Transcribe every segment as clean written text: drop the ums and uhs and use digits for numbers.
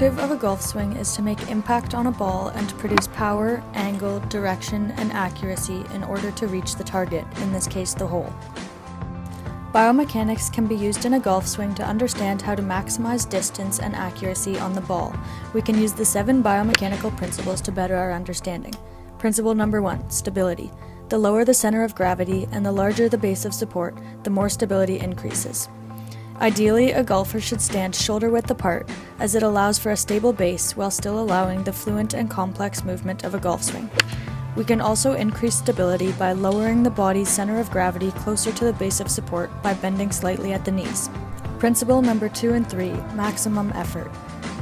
objective of a golf swing is to make impact on a ball and to produce power, angle, direction, and accuracy in order to reach the target, in this case the hole. Biomechanics can be used in a golf swing to understand how to maximize distance and accuracy on the ball. We can use the 7 biomechanical principles to better our understanding. Principle number 1, stability. The lower the center of gravity and the larger the base of support, the more stability increases. Ideally, a golfer should stand shoulder-width apart, as it allows for a stable base while still allowing the fluent and complex movement of a golf swing. We can also increase stability by lowering the body's center of gravity closer to the base of support by bending slightly at the knees. Principle number 2 and 3, maximum effort.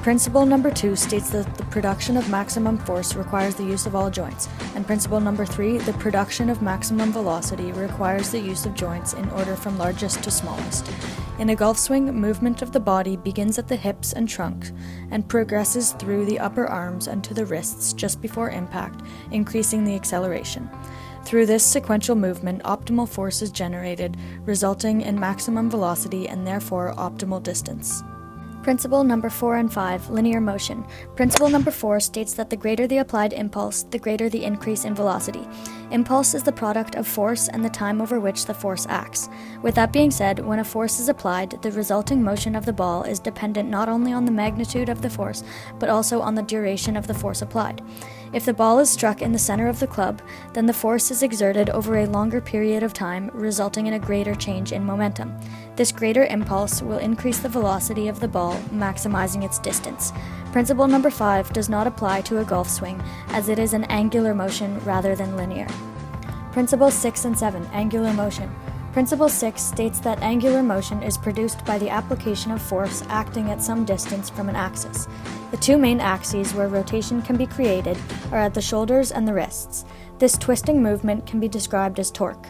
Principle number 2 states that the production of maximum force requires the use of all joints, and principle number 3, the production of maximum velocity requires the use of joints in order from largest to smallest. In a golf swing, movement of the body begins at the hips and trunk and progresses through the upper arms and to the wrists just before impact, increasing the acceleration. Through this sequential movement, optimal force is generated, resulting in maximum velocity and therefore optimal distance. Principle number 4 and 5, linear motion. Principle number 4 states that the greater the applied impulse, the greater the increase in velocity. Impulse is the product of force and the time over which the force acts. With that being said, when a force is applied, the resulting motion of the ball is dependent not only on the magnitude of the force, but also on the duration of the force applied. If the ball is struck in the center of the club, then the force is exerted over a longer period of time, resulting in a greater change in momentum. This greater impulse will increase the velocity of the ball, maximizing its distance. Principle number 5 does not apply to a golf swing, as it is an angular motion rather than linear. Principles 6 and 7, angular motion. Principle 6 states that angular motion is produced by the application of force acting at some distance from an axis. The 2 main axes where rotation can be created are at the shoulders and the wrists. This twisting movement can be described as torque.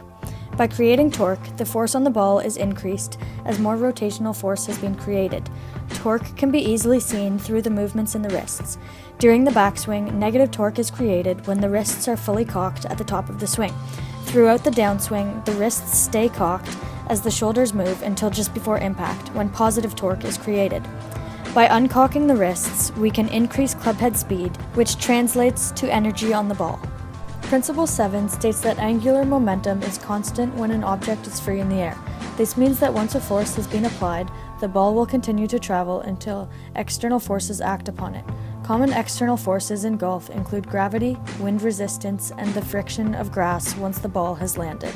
By creating torque, the force on the ball is increased as more rotational force has been created. Torque can be easily seen through the movements in the wrists. During the backswing, negative torque is created when the wrists are fully cocked at the top of the swing. Throughout the downswing, the wrists stay cocked as the shoulders move until just before impact, when positive torque is created. By uncocking the wrists, we can increase clubhead speed, which translates to energy on the ball. Principle 7 states that angular momentum is constant when an object is free in the air. This means that once a force has been applied, the ball will continue to travel until external forces act upon it. Common external forces in golf include gravity, wind resistance, and the friction of grass once the ball has landed.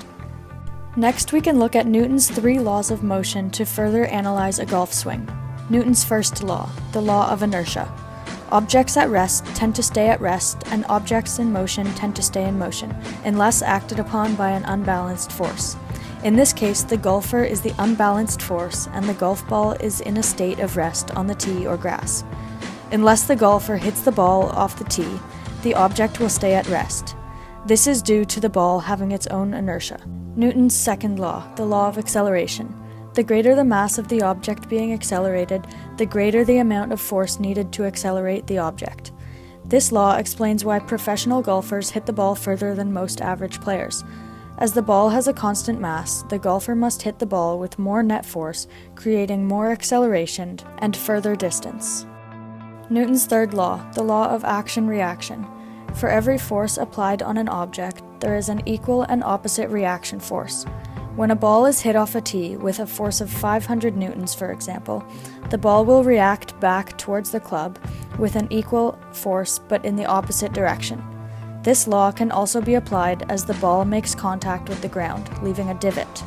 Next, we can look at Newton's 3 laws of motion to further analyze a golf swing. Newton's first law, the law of inertia. Objects at rest tend to stay at rest, and objects in motion tend to stay in motion, unless acted upon by an unbalanced force. In this case, the golfer is the unbalanced force, and the golf ball is in a state of rest on the tee or grass. Unless the golfer hits the ball off the tee, the object will stay at rest. This is due to the ball having its own inertia. Newton's second law, the law of acceleration. The greater the mass of the object being accelerated, the greater the amount of force needed to accelerate the object. This law explains why professional golfers hit the ball further than most average players. As the ball has a constant mass, the golfer must hit the ball with more net force, creating more acceleration and further distance. Newton's third law, the law of action-reaction. For every force applied on an object, there is an equal and opposite reaction force. When a ball is hit off a tee with a force of 500 newtons, for example, the ball will react back towards the club with an equal force but in the opposite direction. This law can also be applied as the ball makes contact with the ground, leaving a divot.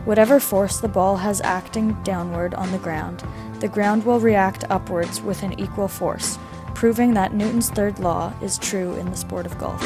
Whatever force the ball has acting downward on the ground will react upwards with an equal force, proving that Newton's third law is true in the sport of golf.